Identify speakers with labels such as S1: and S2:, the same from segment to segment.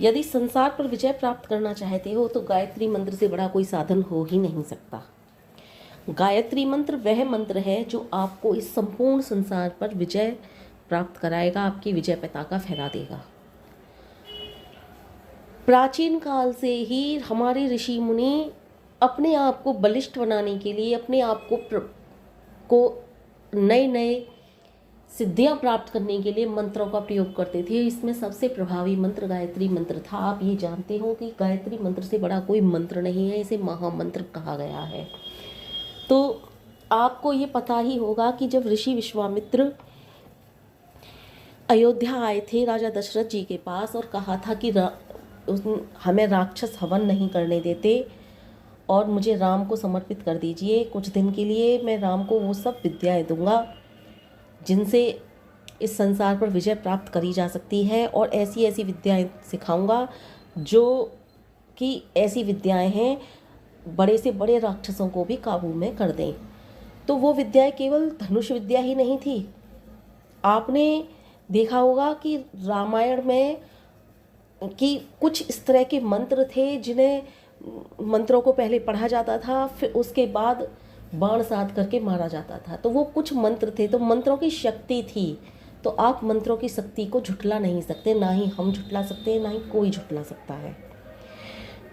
S1: यदि संसार पर विजय प्राप्त करना चाहते हो तो गायत्री मंत्र से बड़ा कोई साधन हो ही नहीं सकता। गायत्री मंत्र वह मंत्र है जो आपको इस संपूर्ण संसार पर विजय प्राप्त कराएगा, आपकी विजय पताका फहरा देगा। प्राचीन काल से ही हमारे ऋषि मुनि अपने आप को बलिष्ठ बनाने के लिए, अपने आप को नए नए सिद्धियां प्राप्त करने के लिए मंत्रों का प्रयोग करते थे। इसमें सबसे प्रभावी मंत्र गायत्री मंत्र था। आप ये जानते हो कि गायत्री मंत्र से बड़ा कोई मंत्र नहीं है, इसे महामंत्र कहा गया है। तो आपको ये पता ही होगा कि जब ऋषि विश्वामित्र अयोध्या आए थे राजा दशरथ जी के पास और कहा था कि हमें राक्षस हवन नहीं करने देते और मुझे राम को समर्पित कर दीजिए, कुछ दिन के लिए मैं राम को वो सब विद्याएं दूंगा जिनसे इस संसार पर विजय प्राप्त करी जा सकती है, और ऐसी ऐसी विद्याएं सिखाऊंगा जो कि ऐसी विद्याएं हैं बड़े से बड़े राक्षसों को भी काबू में कर दें। तो वो विद्याएं केवल धनुष विद्या ही नहीं थी। आपने देखा होगा कि रामायण में कि कुछ इस तरह के मंत्र थे जिन्हें मंत्रों को पहले पढ़ा जाता था, फिर उसके बाद बाण साध करके मारा जाता था। तो वो कुछ मंत्र थे, तो मंत्रों की शक्ति थी। तो आप मंत्रों की शक्ति को झुठला नहीं सकते, ना ही हम झुठला सकते हैं, ना ही कोई झुठला सकता है।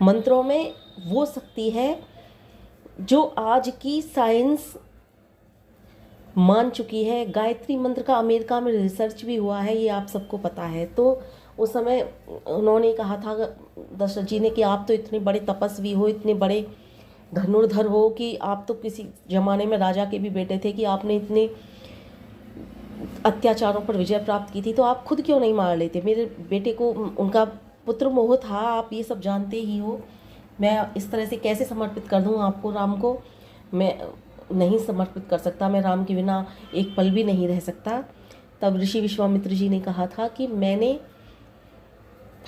S1: मंत्रों में वो शक्ति है जो आज की साइंस मान चुकी है। गायत्री मंत्र का अमेरिका में रिसर्च भी हुआ है, ये आप सबको पता है। तो उस समय उन्होंने कहा था दशरथ जी ने कि आप तो इतने बड़े तपस्वी हो, इतने बड़े धनुर्धर हो कि आप तो किसी जमाने में राजा के भी बेटे थे कि आपने इतने अत्याचारों पर विजय प्राप्त की थी, तो आप खुद क्यों नहीं मार लेते? मेरे बेटे को, उनका पुत्र मोह था, आप ये सब जानते ही हो। मैं इस तरह से कैसे समर्पित कर दूं आपको? राम को मैं नहीं समर्पित कर सकता, मैं राम के बिना एक पल भी नहीं रह सकता। तब ऋषि विश्वामित्र जी ने कहा था कि मैंने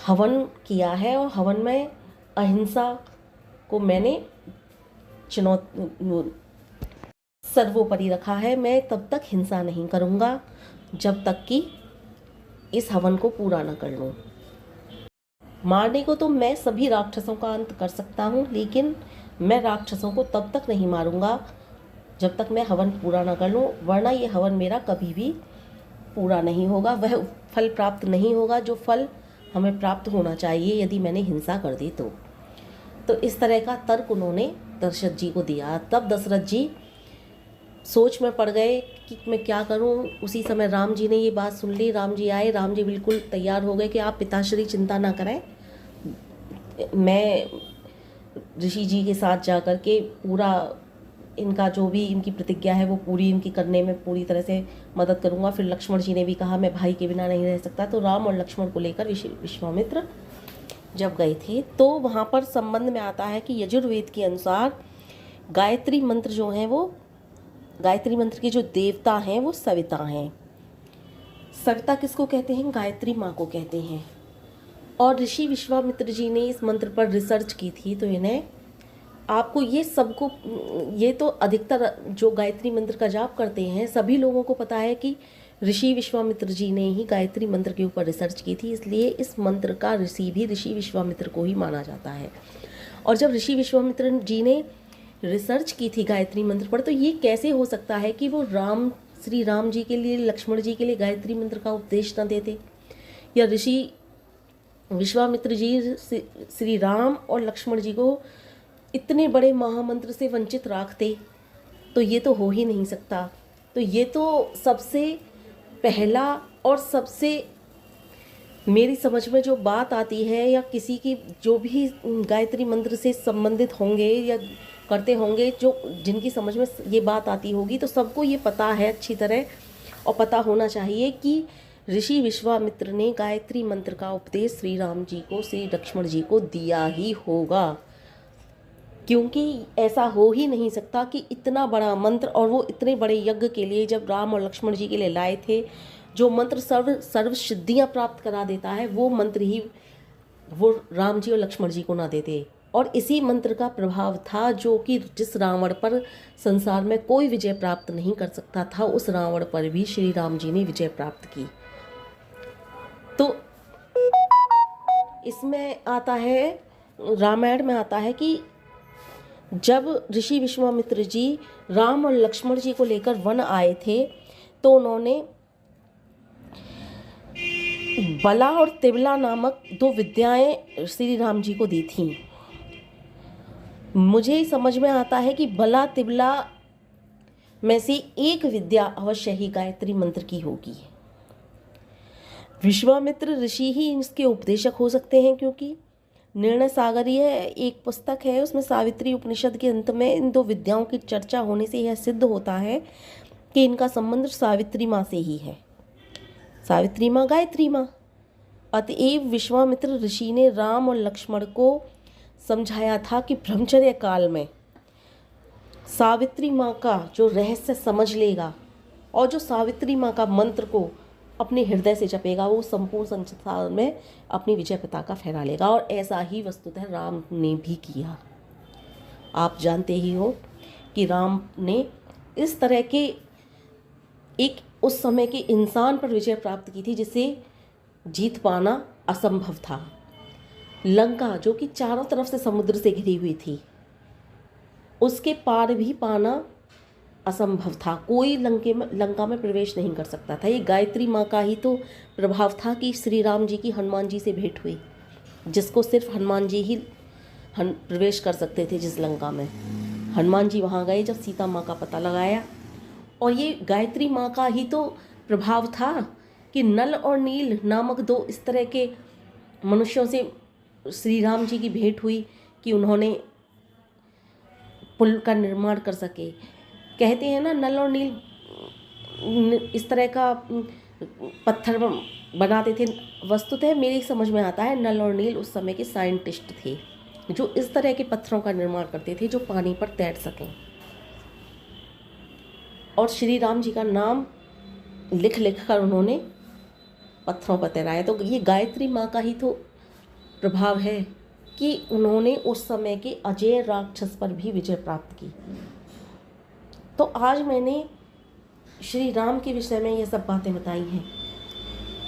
S1: हवन किया है और हवन में अहिंसा को मैंने सर्वोपरि रखा है। मैं तब तक हिंसा नहीं करूँगा जब तक कि इस हवन को पूरा न कर लूँ। मारने को तो मैं सभी राक्षसों का अंत कर सकता हूँ, लेकिन मैं राक्षसों को तब तक नहीं मारूंगा जब तक मैं हवन पूरा न कर लूँ, वरना ये हवन मेरा कभी भी पूरा नहीं होगा। वह फल प्राप्त नहीं होगा जो फल हमें प्राप्त होना चाहिए यदि मैंने हिंसा कर दी तो इस तरह का तर्क उन्होंने दशरथ जी को दिया। तब दशरथ जी सोच में पड़ गए कि मैं क्या करूं। उसी समय राम जी ने ये बात सुन ली। राम जी आए, राम जी बिल्कुल तैयार हो गए कि आप पिताश्री चिंता ना करें, मैं ऋषि जी के साथ जा कर के पूरा इनका जो भी इनकी प्रतिज्ञा है वो पूरी इनकी करने में पूरी तरह से मदद करूंगा। फिर लक्ष्मण जी ने भी कहा मैं भाई के बिना नहीं रह सकता। तो राम और लक्ष्मण को लेकर विश्वामित्र जब गए थे तो वहाँ पर संबंध में आता है कि यजुर्वेद के अनुसार गायत्री मंत्र जो हैं वो, गायत्री मंत्र के जो देवता हैं वो सविता हैं। सविता किसको कहते हैं? गायत्री माँ को कहते हैं। और ऋषि विश्वामित्र जी ने इस मंत्र पर रिसर्च की थी, तो इन्हें आपको ये तो अधिकतर जो गायत्री मंत्र का जाप करते हैं सभी लोगों को पता है कि ऋषि विश्वामित्र जी ने ही गायत्री मंत्र के ऊपर रिसर्च की थी, इसलिए इस मंत्र का ऋषि भी ऋषि विश्वामित्र को ही माना जाता है। और जब ऋषि विश्वामित्र जी ने रिसर्च की थी गायत्री मंत्र पर, तो ये कैसे हो सकता है कि वो श्री राम जी के लिए, लक्ष्मण जी के लिए गायत्री मंत्र का उपदेश न देते, या ऋषि विश्वामित्र जी श्री राम और लक्ष्मण जी को इतने बड़े महामंत्र से वंचित रखते? तो ये तो हो ही नहीं सकता। तो ये तो सबसे पहला और सबसे मेरी समझ में जो बात आती है, या किसी की जो भी गायत्री मंत्र से संबंधित होंगे या करते होंगे, जो जिनकी समझ में ये बात आती होगी, तो सबको ये पता है अच्छी तरह, और पता होना चाहिए कि ऋषि विश्वामित्र ने गायत्री मंत्र का उपदेश श्री राम जी को, श्री लक्ष्मण जी को दिया ही होगा, क्योंकि ऐसा हो ही नहीं सकता कि इतना बड़ा मंत्र, और वो इतने बड़े यज्ञ के लिए जब राम और लक्ष्मण जी के लिए लाए थे, जो मंत्र सर्व सिद्धियाँ प्राप्त करा देता है, वो मंत्र ही वो राम जी और लक्ष्मण जी को ना देते। और इसी मंत्र का प्रभाव था जो कि जिस रावण पर संसार में कोई विजय प्राप्त नहीं कर सकता था, उस रावण पर भी श्री राम जी ने विजय प्राप्त की। तो इसमें आता है, रामायण में आता है कि जब ऋषि विश्वामित्र जी राम और लक्ष्मण जी को लेकर वन आए थे तो उन्होंने बला और तिबला नामक 2 विद्याएं श्री राम जी को दी थीं। मुझे समझ में आता है कि बला तिबला में से एक विद्या अवश्य ही गायत्री मंत्र की होगी। विश्वामित्र ऋषि ही इसके उपदेशक हो सकते हैं, क्योंकि निर्णय सागर यह एक पुस्तक है, उसमें सावित्री उपनिषद के अंत में इन 2 विद्याओं की चर्चा होने से यह सिद्ध होता है कि इनका संबंध सावित्री माँ से ही है। सावित्री माँ गायत्री माँ। अतएव विश्वामित्र ऋषि ने राम और लक्ष्मण को समझाया था कि ब्रह्मचर्य काल में सावित्री माँ का जो रहस्य समझ लेगा और जो सावित्री माँ का मंत्र को अपने हृदय से जपेगा, वो संपूर्ण संसार में अपनी विजय पताका फहरा लेगा। और ऐसा ही वस्तुतः राम ने भी किया। आप जानते ही हो कि राम ने इस तरह के एक उस समय के इंसान पर विजय प्राप्त की थी जिसे जीत पाना असंभव था। लंका जो कि चारों तरफ से समुद्र से घिरी हुई थी, उसके पार भी पाना असंभव था। कोई लंका में प्रवेश नहीं कर सकता था। ये गायत्री माँ का ही तो प्रभाव था कि श्री राम जी की हनुमान जी से भेंट हुई, जिसको सिर्फ हनुमान जी ही प्रवेश कर सकते थे। जिस लंका में हनुमान जी वहाँ गए जब सीता माँ का पता लगाया, और ये गायत्री माँ का ही तो प्रभाव था कि नल और नील नामक 2 इस तरह के मनुष्यों से श्री राम जी की भेंट हुई कि उन्होंने पुल का निर्माण कर सके। कहते हैं ना, नल और नील इस तरह का पत्थर बनाते थे। वस्तुतः मेरी समझ में आता है नल और नील उस समय के साइंटिस्ट थे जो इस तरह के पत्थरों का निर्माण करते थे जो पानी पर तैर सकें। और श्री राम जी का नाम लिख कर उन्होंने पत्थरों पर तैराया। तो ये गायत्री माँ का ही तो प्रभाव है कि उन्होंने उस समय के अजय राक्षस पर भी विजय प्राप्त की। तो आज मैंने श्री राम के विषय में ये सब बातें बताई हैं।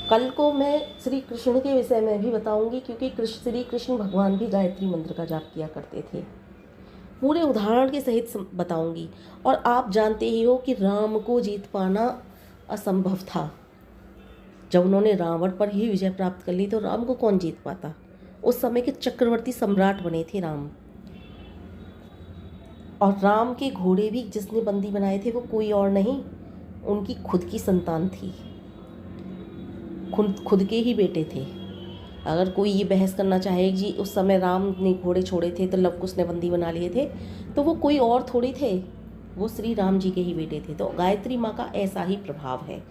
S1: कल को मैं श्री कृष्ण के विषय में भी बताऊंगी, क्योंकि श्री कृष्ण भगवान भी गायत्री मंत्र का जाप किया करते थे। पूरे उदाहरण के सहित बताऊंगी। और आप जानते ही हो कि राम को जीत पाना असंभव था। जब उन्होंने रावण पर ही विजय प्राप्त कर ली तो राम को कौन जीत पाता। उस समय के चक्रवर्ती सम्राट बने थे राम। और राम के घोड़े भी जिसने बंदी बनाए थे वो कोई और नहीं, उनकी खुद की संतान थी, खुद के ही बेटे थे। अगर कोई ये बहस करना चाहे जी उस समय राम ने घोड़े छोड़े थे तो लव कुश ने बंदी बना लिए थे, तो वो कोई और थोड़ी थे, वो श्री राम जी के ही बेटे थे। तो गायत्री माँ का ऐसा ही प्रभाव है।